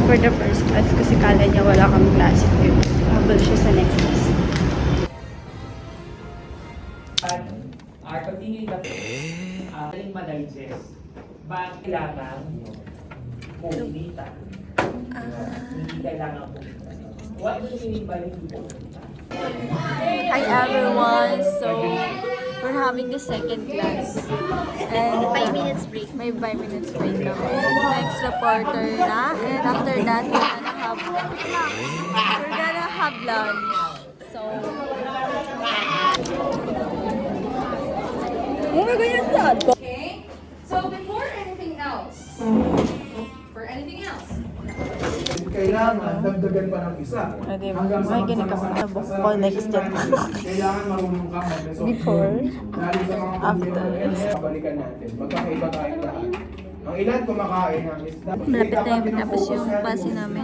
for the first class kasi kala niya wala kami klase. Habol siya sa next class. Our continuing aling ma-digest. Bakit kailangan pumunita? Hindi kailangan pumunita. What do you mean by hindi pumunita? Hi everyone! So, we're having the second class. And 5 minutes break. May 5 minutes break kami. Next reporter na. And after that, we're gonna have lunch. So, oh my God, Okay? So before anything else, kailangan dagdagan pa ng isa. Hanggang sa book ko next step. kailangan marunong ka mag-resolve. Before, Lalo sa mga after. Balikan natin. Magkakaiba tayo lahat. Ang ilan kumakain ng isda. Malapit na yung tapos yung klase namin.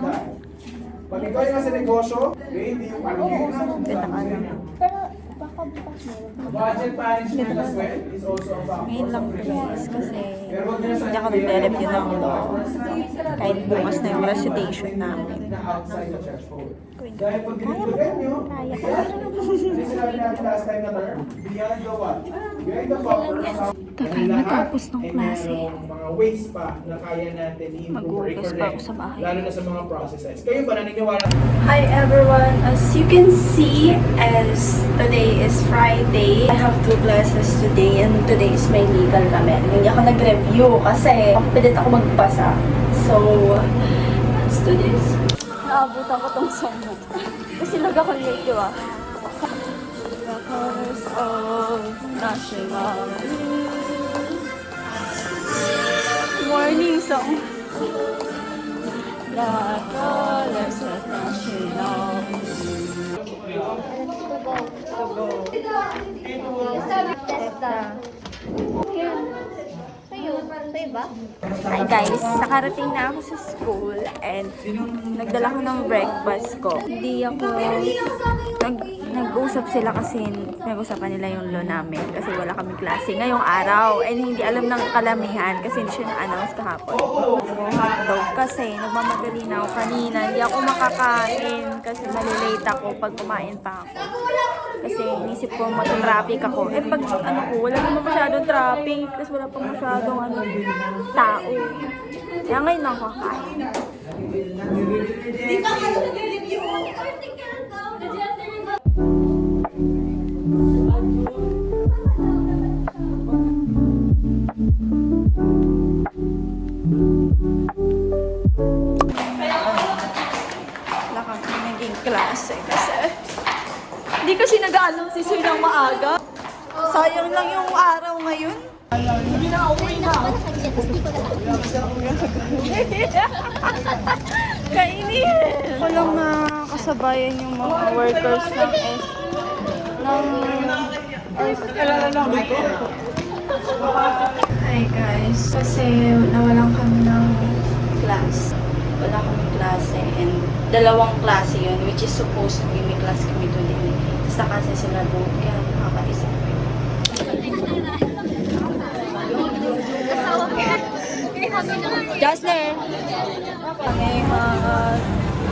Pag ikaw yung nasa negosyo, hindi yung Ganda ka na. budget management as well is also a factor. Ngayon lang po guys kasi Pero huwag niyo hindi ako nag-delep yun ako kahit bukas na yung recitation namin. na outside the church hall. Dahil pag binibigyan nyo, hindi sinabi natin last time na term, beyond the what? Beyond the buffer. Kakatapos ng Ay klase. mayroong mga ways pa na kaya natin i-improve or Mag-uutos pa i-correct. ako sa bahay. Lalo na sa mga processes. Kayo ba naniniwala? Hi everyone! As you can see, as today is Friday, I have 2 classes today and today is my legal kami. Hindi ako nag-review kasi pilit ako magpasa. So, let's do this. Naabutan ko tong song na to. Kasi lag ako late, di ba? The colors of national. Morning song. The colors of national. Hi guys, nakarating na ako sa school and nagdala ko ng breakfast ko. Hindi ako nag-usap sila kasi nag-usapan nila yung law namin kasi wala kami klase ngayong araw and hindi alam ng kalamihan kasi hindi siya na-announce kahapon. Hotdog kasi nagmamadali na ako kanina, hindi ako makakain kasi malilate ako pag kumain pa ako. Kasi inisip ko mag-traffic ako. Eh pag ano ko, wala naman masyadong traffic kasi wala pang masyadong tao. Kaya ngayon ako kakain. Wala kami naging klase kasi hindi kasi nag-aalam si Sir ng maaga. Sayang lang yung araw ngayon. Kainin! Walang kasabayan yung mga workers ng Hi guys, kasi nawalan kami ng class. Wala kami klase and dalawang klase yun which is supposed to be may class kami today. Basta kasi sila both kaya nakakaisip ko yun. Jasner! Kami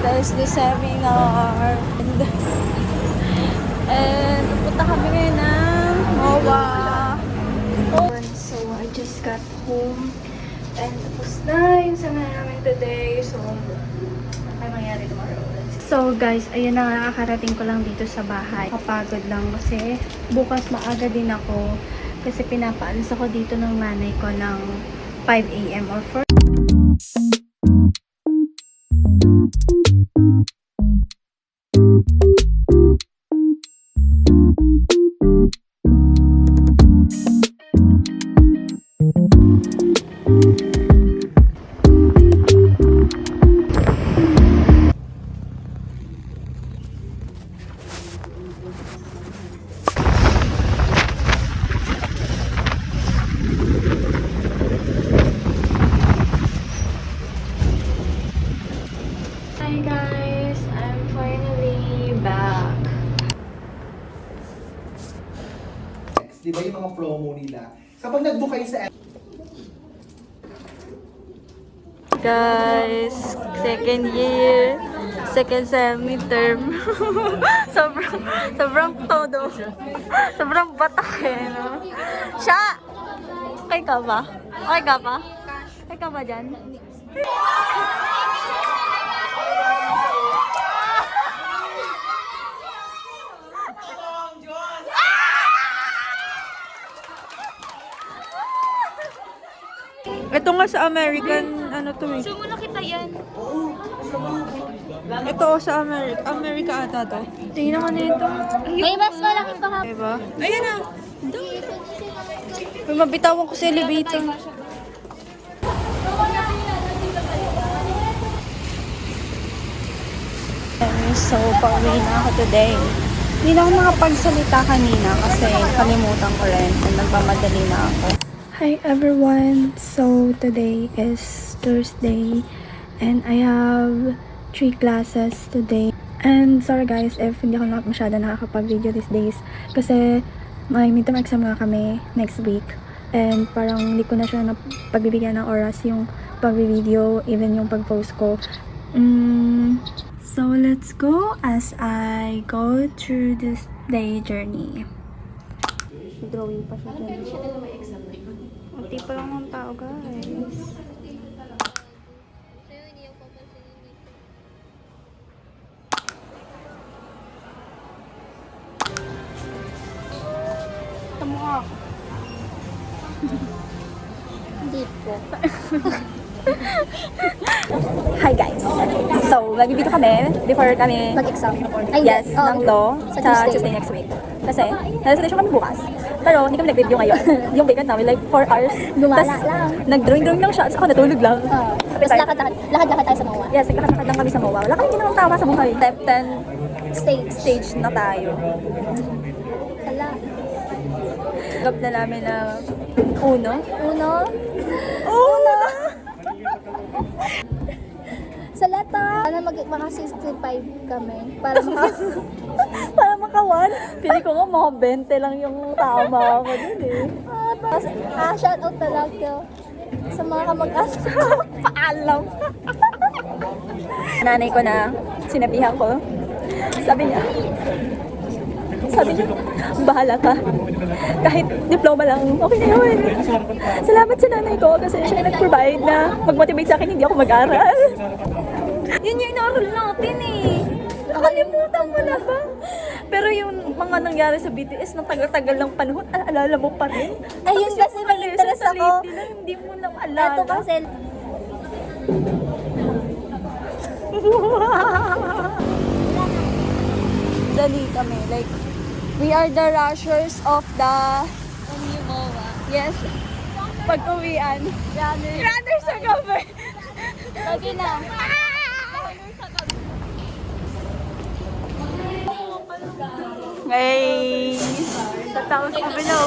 test the seminar and pupunta kami ngayon ng MOA. So I just got home and tapos na yung seminar namin today. So ay mangyari tomorrow. So guys, ayun na nakakarating ko lang dito sa bahay. Kapagod lang kasi bukas maaga din ako kasi pinapaalis ako dito ng nanay ko ng 5 AM or 4. Hi guys, I'm finally back. Di ba yung mga promo nila? Kapag nag-book kayo sa Guys, second year, second semi-term. sobrang todo. Sobrang batak eh, no? Siya! Okay ka ba? Okay ka ba? Okay ka ba dyan? Ito nga sa American, ano to eh. So, muna kita yan. Ito sa America ata to. Tingnan mo na ito. May mas malaki pa nga. Diba? Ayan na! May mabitawan ko sa elevator. So, pauwi na ako today. Hindi na ako nakapagsalita kanina kasi kalimutan ko rin at nagmamadali na ako. Hi everyone! So, today is Thursday and I have 3 classes today. And sorry guys if hindi ako masyado nakakapag-video these days kasi may midterm exam nga kami next week. And parang hindi ko na siya pagbibigyan ng oras yung pag-video, even yung pag-post ko. So, let's go as I go through this day journey. Drawing pa siya dyan. Unti pa lang ng tao, guys. Tama ka. Hindi po. Hi guys! So, mag-video kami before kami Mag-exam. yes, oh, ng law sa Tuesday next week. Kasi, nasa-station kami bukas. Pero, hindi kami nag-video ngayon. Yung vacant namin, like 4 hours. Gumala Tas, lang. nag-drawing lang siya. Tapos ako natulog lang. Tapos lakad tayo sa MOA. Yes, lakad lang kami sa MOA. Wala kami ginawang tama sa buhay. Step 10 Stage. stage na tayo. Hala. Gap na namin na uno. Uno. Uno! Sa lata. Sana maka 65 kami. Para makawan. Pili ko nga mga 20 lang yung tama ako dun eh. Tapos, shout out talaga sa mga kamag-anak ko. Paalam. Nanay ko na sinabihan ko. Sabi niya, bahala ka. Kahit diploma lang, okay na yun. Salamat sa nanay ko kasi siya yung nag-provide na mag-motivate sa akin, hindi ako mag-aral. Yun yung inaaral natin eh. Nakalimutan mo na ba? Pero yung mga nangyari sa BTS ng tagal-tagal ng panahon, alala mo pa rin? Ayun Tapos kasi yung may mga interest lesson sa ako. lately na hindi mo lang alala. Ito kasi, Dali kami, like, we are the rushers of the, yes, pag-uwian. Runners sa gabi. lagi na. Hey! Tatawag ko below.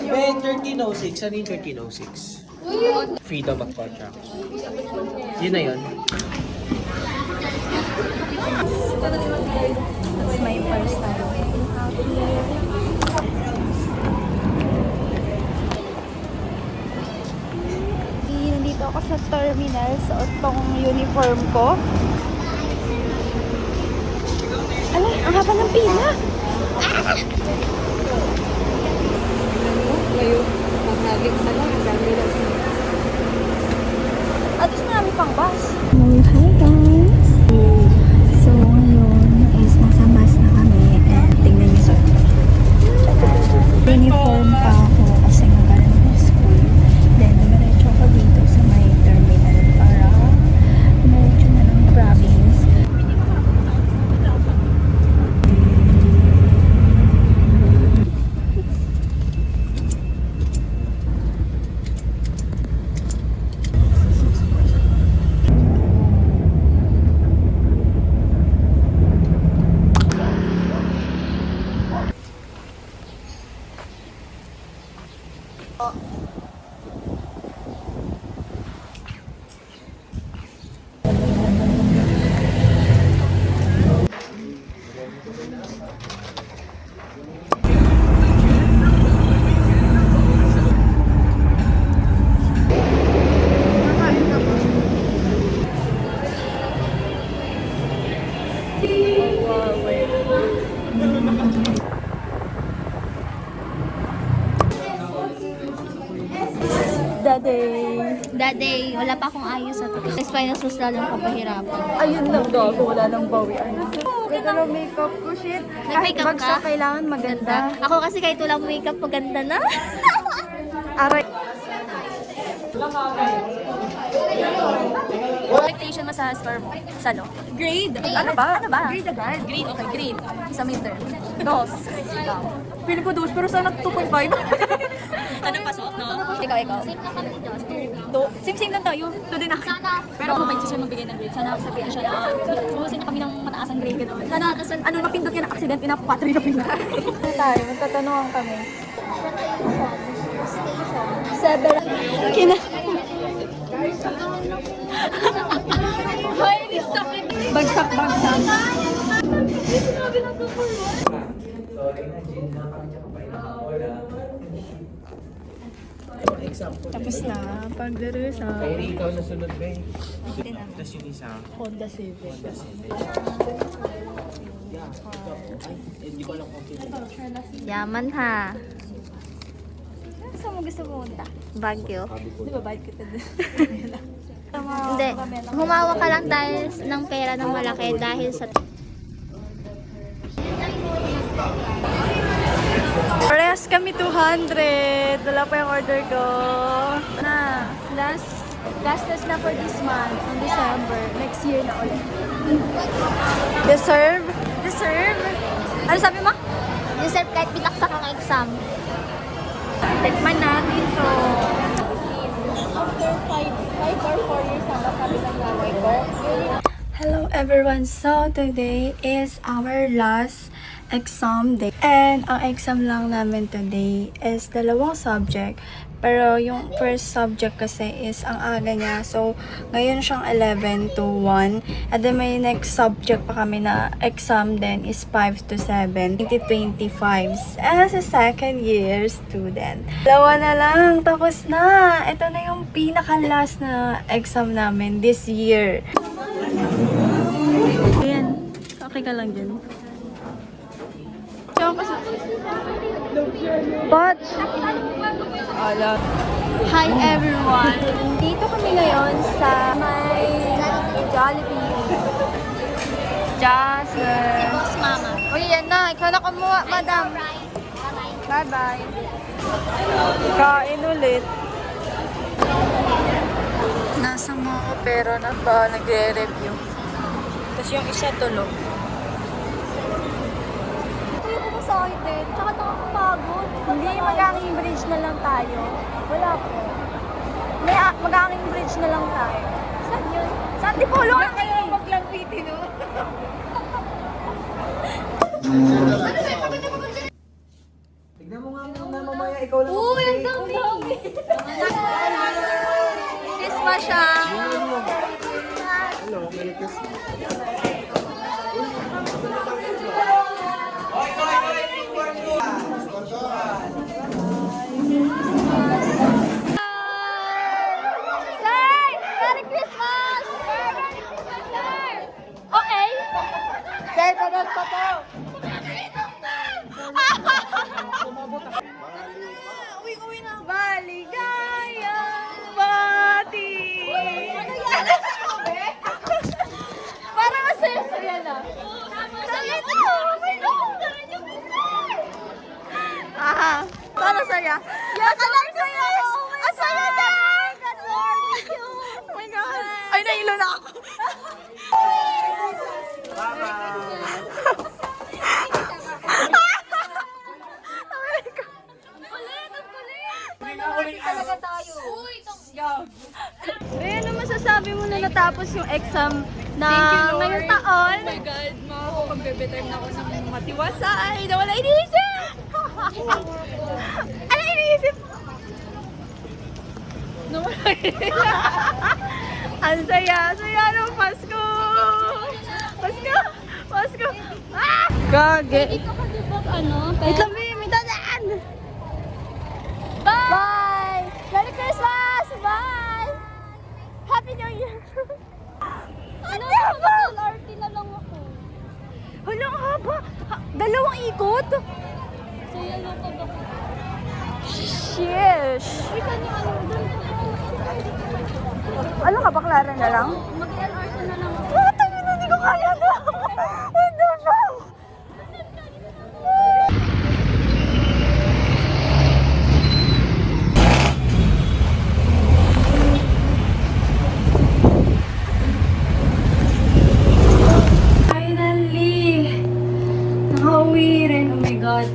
May 1306. Ano yung 1306? Freedom of contract. Yun na yun. It's my first time. Nandito ako sa terminal. Suot tong uniform ko. Ala, ang haba ng pila. At least marami pang bus. Hi guys! So ngayon is nasa bus na kami and tingnan niyo sa uniform pa ako kasi magaling ko school. Then diretso ako dito sa may terminal para diretso na ng province. day. Wala pa akong ayos sa to. Next finals mas lalong kapahirapan. Ayun lang gago, wala nang bawian. Ganda ng makeup ko, shit. Kahit Nag-makeup bagsak, ka? kailangan maganda. Ako kasi kahit walang makeup, maganda na. Aray. Expectation mo sa score mo? Sa ano? Grade. Ano ba? Grade agad. Grade, okay, grade. Sa midterm. Dos. Ikaw. Pili ko dos, pero sana 2.5. Ano pasok, no? Ikaw. Same na kami, Diyos. Same lang tayo. To din ako. Pero ako may siya magbigay ng grade. Sana sabihin siya na buhusin niya kami ng mataas ang grade. Gano'n. Sana, ano, napindot niya na accident, ina 4 na pindot. Tayo, magtatanungan kami. Seven. Bagsak. Tapos na, pagdarusa. Kaya ikaw na sunod, be. Tapos yung isa. Honda Civic. Hindi ko alam kung sino. Yaman ha. Saan mo gusto pumunta? Baguio. Di ba bayad kita din? Hindi. Humawa ka lang dahil ng pera ng malaki dahil sa... Parehas kami 200. Wala pa yung order ko. Na, last test na for this month, on December. Next year na ulit. Deserve? Ano sabi mo? Deserve kahit bitaksak ang exam. Tikman natin to. After 5 or 4 years na sabi ng nanay ko. Hello everyone. So today is our last exam day. And ang exam lang namin today is 2 subject. Pero yung first subject kasi is ang aga niya. So, ngayon siyang 11 to 1. And then may next subject pa kami na exam din is 5 to 7. 2025. As a second year student. 2 na lang. Tapos na. Ito na yung pinaka-last na exam namin this year. Ayan. Okay ka lang dyan. But, hi everyone! Dito kami ngayon sa may Jollibee. Jasmine! Boss mama. Uy, yan na. Ikaw na kumuha, madam. Bye-bye. Kain ulit. Nasa mga pero na ba nagre-review. Tapos yung isa tulog. Sa akin din. Tsaka nakakapagod. Hindi, mag-hanging bridge na lang tayo. Wala po. May mag-hanging bridge na lang tayo. Saan yun? Saan? Di polo na kayo maglampitin, no? Tignan mo nga muna mamaya, ikaw lang. Uy, ang dami! Christmas siya. Hello, Merry Christmas. Sir! Merry Christmas! Merry Christmas, sir! Okay? Sir, pagod pa to. Uwi na. Baligayang bati. Parang asaya-saya na. Saya to. Aha. Parang saya. Yes, ang saya. Ang saya na. Oh my God. Ay, nailo na ako. Ayan, ano masasabi mo na natapos yung exam na ngayong taon? Oh my God, makakapag-time na ako ng matiwasay na wala iniisip! Ano iniisip? No, wala Ang saya ng Pasko! Pasko! Ah! Gage! Ikaw ka di ba, ano? Wait lang, babe! May dadaan! Bye! Merry Christmas! Bye! Happy New Year! Ano? Mag-LRT na lang ako. Hala, ang haba! Dalawang ikot? So, yan lang ka ba? Sheesh! Uy, saan yung ano? Doon ka ba? Ano ka, baklaran na lang? Mag-LRT na lang. Ah, tayo na, hindi ko kaya na. What the fuck? Finally! Nakauwi rin. Oh my God.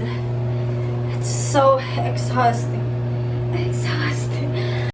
It's so exhausting.